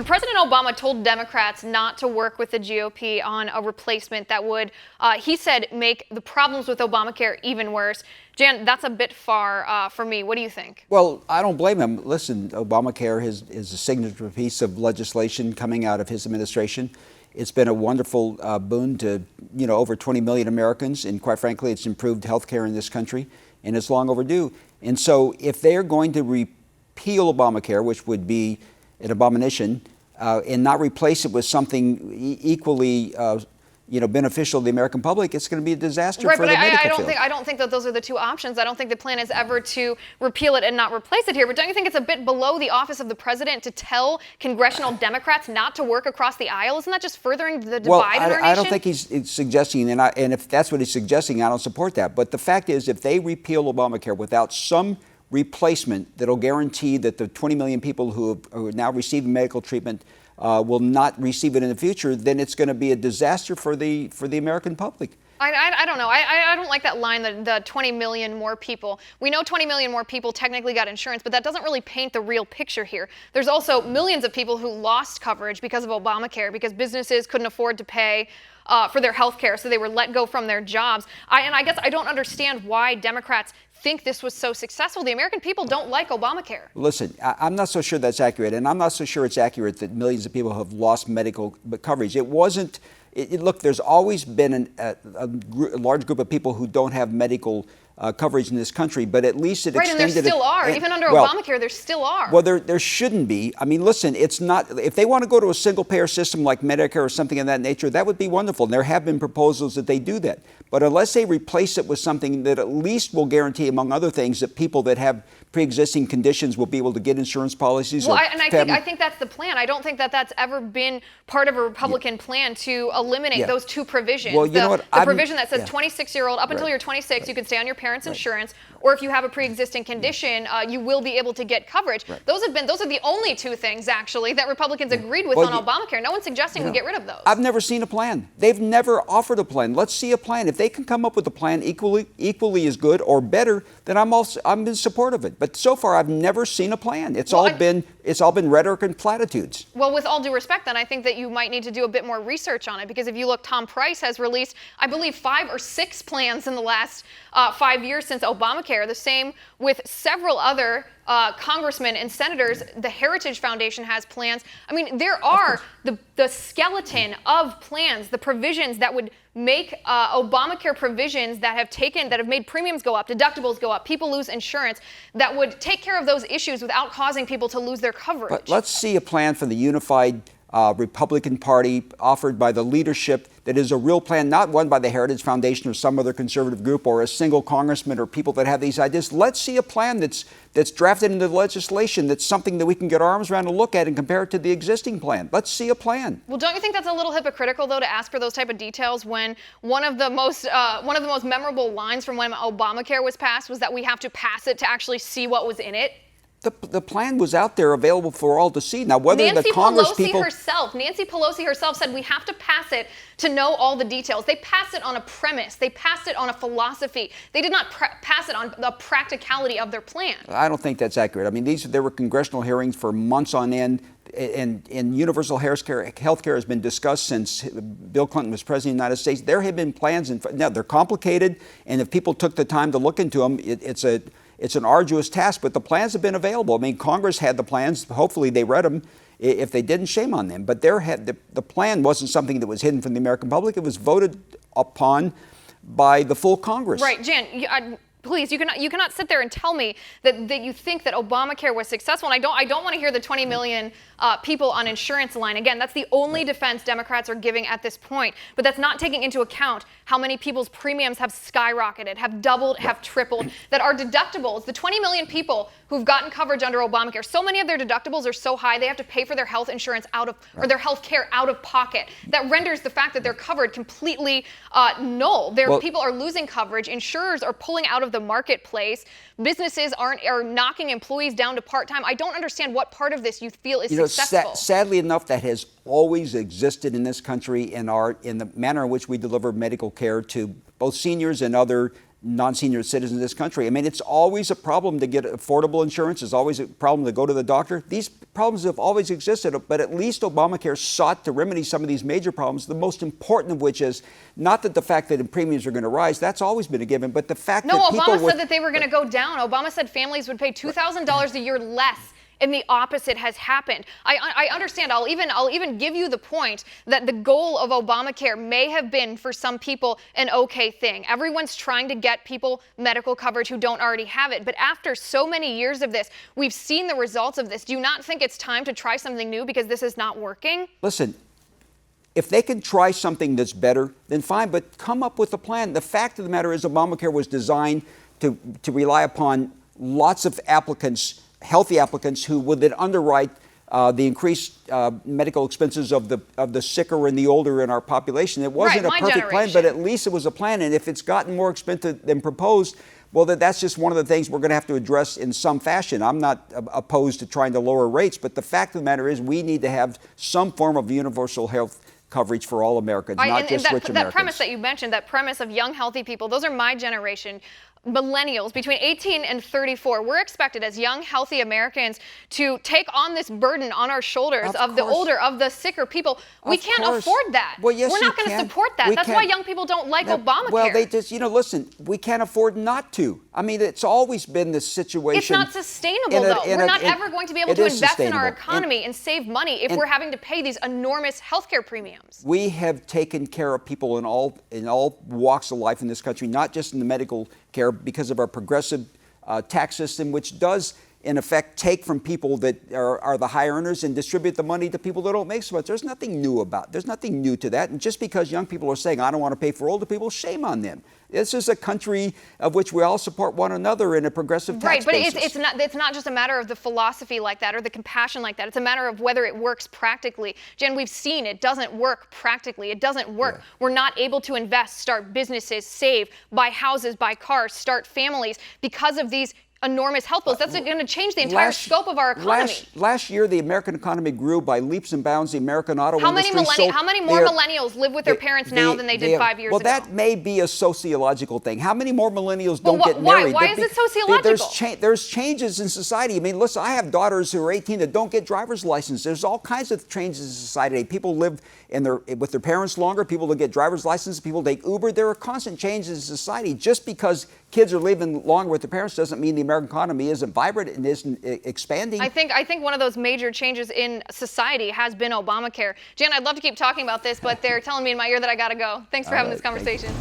But President Obama told Democrats not to work with the GOP on a replacement that would, he said, make the problems with Obamacare even worse. Jan, that's a bit far for me. What do you think? Well, I don't blame him. Listen, Obamacare is a signature piece of legislation coming out of his administration. It's been a wonderful boon to, over 20 million Americans, and quite frankly, it's improved health care in this country, and it's long overdue. And so if they're going to repeal Obamacare, which would be an abomination, and not replace it with something equally beneficial to the American public, it's going to be a disaster for the medical field. I don't think that those are the two options. I don't think the plan is ever to repeal it and not replace it here. But don't you think it's a bit below the office of the president to tell congressional Democrats not to work across the aisle? Isn't that just furthering the divide in our nation? I don't think he's suggesting, and if that's what he's suggesting, I don't support that. But the fact is, if they repeal Obamacare without some replacement that'll guarantee that the 20 million people who are now receiving medical treatment will not receive it in the future, then it's going to be a disaster for the American public. I don't know. I don't like that line, the 20 million more people. We know 20 million more people technically got insurance, but that doesn't really paint the real picture here. There's also millions of people who lost coverage because of Obamacare, because businesses couldn't afford to pay for their health care, so they were let go from their jobs. And I guess I don't understand why Democrats think this was so successful. The American people don't like Obamacare. Listen, I'm not so sure that's accurate, and I'm not so sure it's accurate that millions of people have lost medical coverage. It wasn't. Look, there's always been a large group of people who don't have medical coverage in this country, but at least it extended. And there still are. Even under Obamacare, there still are. Well, there shouldn't be. I mean, listen, it's not. If they want to go to a single-payer system like Medicare or something of that nature, that would be wonderful. And there have been proposals that they do that. But unless they replace it with something that at least will guarantee, among other things, that people that have pre-existing conditions will be able to get insurance policies. Well, I think that's the plan. I don't think that that's ever been part of a Republican plan to eliminate those two provisions. Well, you know what? The provision that says 26-year-old, up until you're 26, you can stay on your parents' insurance, or if you have a pre-existing condition, you will be able to get coverage. Those are the only two things, actually, that Republicans agreed with on Obamacare. No one's suggesting we get rid of those. I've never seen a plan. They've never offered a plan. Let's see a plan. If they can come up with a plan equally as good or better, then I'm in support of it. But so far, I've never seen a plan. It's all been rhetoric and platitudes. Well, with all due respect, then I think that you might need to do a bit more research on it, because if you look, Tom Price has released, I believe, 5 or 6 plans in the last 5 years since Obamacare. The same with several other congressmen and senators. The Heritage Foundation has plans. I mean, there are the skeleton of plans, the provisions that would make Obamacare provisions that have made premiums go up, deductibles go up, people lose insurance, that would take care of those issues without causing people to lose their coverage. But let's see a plan from the unified Republican Party offered by the leadership that is a real plan, not one by the Heritage Foundation or some other conservative group or a single congressman or people that have these ideas. Let's see a plan that's drafted into legislation, that's something that we can get our arms around and look at and compare it to the existing plan. Let's see a plan. Well, don't you think that's a little hypocritical, though, to ask for those type of details when one of the most memorable lines from when Obamacare was passed was that we have to pass it to actually see what was in it? The plan was out there available for all to see. Now, whether Nancy the Congress people... Nancy Pelosi herself said we have to pass it to know all the details. They passed it on a premise. They passed it on a philosophy. They did not pass it on the practicality of their plan. I don't think that's accurate. I mean, there were congressional hearings for months on end, and universal health care has been discussed since Bill Clinton was president of the United States. There have been plans, now they're complicated, and if people took the time to look into them, it's an arduous task, but the plans have been available. I mean, Congress had the plans. Hopefully they read them. If they didn't, shame on them. But the plan wasn't something that was hidden from the American public. It was voted upon by the full Congress. Right, Jan, please, you cannot sit there and tell me that you think that Obamacare was successful. And I don't want to hear the 20 million people on insurance line. Again, that's the only defense Democrats are giving at this point. But that's not taking into account how many people's premiums have skyrocketed, have doubled, have tripled, that our deductibles, the 20 million people who've gotten coverage under Obamacare, so many of their deductibles are so high they have to pay for their health insurance or their health care out of pocket. That renders the fact that they're covered completely null. People are losing coverage. Insurers are pulling out of the marketplace. Businesses are knocking employees down to part-time. I don't understand what part of this you feel is successful. Sadly enough, that has always existed in this country in the manner in which we deliver medical care to both seniors and other non-senior citizens in this country. I mean, it's always a problem to get affordable insurance. It's always a problem to go to the doctor. These problems have always existed, but at least Obamacare sought to remedy some of these major problems, the most important of which is not that the fact that the premiums are going to rise, that's always been a given, but the fact that people Obama said that they were going to go down. Obama said families would pay $2,000 a year less. And the opposite has happened. I understand. I'll even give you the point that the goal of Obamacare may have been for some people an okay thing. Everyone's trying to get people medical coverage who don't already have it. But after so many years of this, we've seen the results of this. Do you not think it's time to try something new because this is not working? Listen, if they can try something that's better, then fine, but come up with a plan. The fact of the matter is Obamacare was designed to rely upon lots of applicants, healthy applicants, who would then underwrite the increased medical expenses of the sicker and the older in our population. It wasn't a perfect plan, but at least it was a plan. And if it's gotten more expensive than proposed, well, that's just one of the things we're going to have to address in some fashion. I'm not opposed to trying to lower rates, but the fact of the matter is we need to have some form of universal health coverage for all Americans, not just rich Americans. That premise that you mentioned, that premise of young, healthy people, those are my generation. Millennials between 18 and 34, we're expected as young, healthy Americans to take on this burden on our shoulders of the older, of the sicker people. We can't afford that. Well, yes, we're not going to support that. That's why young people don't like Obamacare. Well, they just, listen, we can't afford not to. I mean, it's always been the situation. It's not sustainable, though. We're not ever going to be able to invest in our economy and save money if we're having to pay these enormous healthcare premiums. We have taken care of people in all walks of life in this country, not just in the medical care, because of our progressive tax system, which does, in effect, take from people that are the high earners and distribute the money to people that don't make so much. There's nothing new to that. And just because young people are saying, I don't want to pay for older people, shame on them. This is a country of which we all support one another in a progressive tax basis. Right, but it's not just a matter of the philosophy like that or the compassion like that. It's a matter of whether it works practically. Jen, we've seen it doesn't work practically. It doesn't work. Yeah. We're not able to invest, start businesses, save, buy houses, buy cars, start families because of these enormous health bills. That's going to change the entire scope of our economy. Last year, the American economy grew by leaps and bounds. The American auto industry. How many more millennials live with their parents now than they did 5 years ago? Well, that may be a sociological thing. How many more millennials don't get married? Why is it sociological? There's changes in society. I mean, listen, I have daughters who are 18 that don't get driver's licenses. There's all kinds of changes in society. People live with their parents longer. People don't get driver's licenses. People take Uber. There are constant changes in society. Just because kids are living longer with their parents doesn't mean the American economy isn't vibrant and isn't expanding. I think one of those major changes in society has been Obamacare. Jan, I'd love to keep talking about this, but they're telling me in my ear that I got to go. Thanks for having this conversation.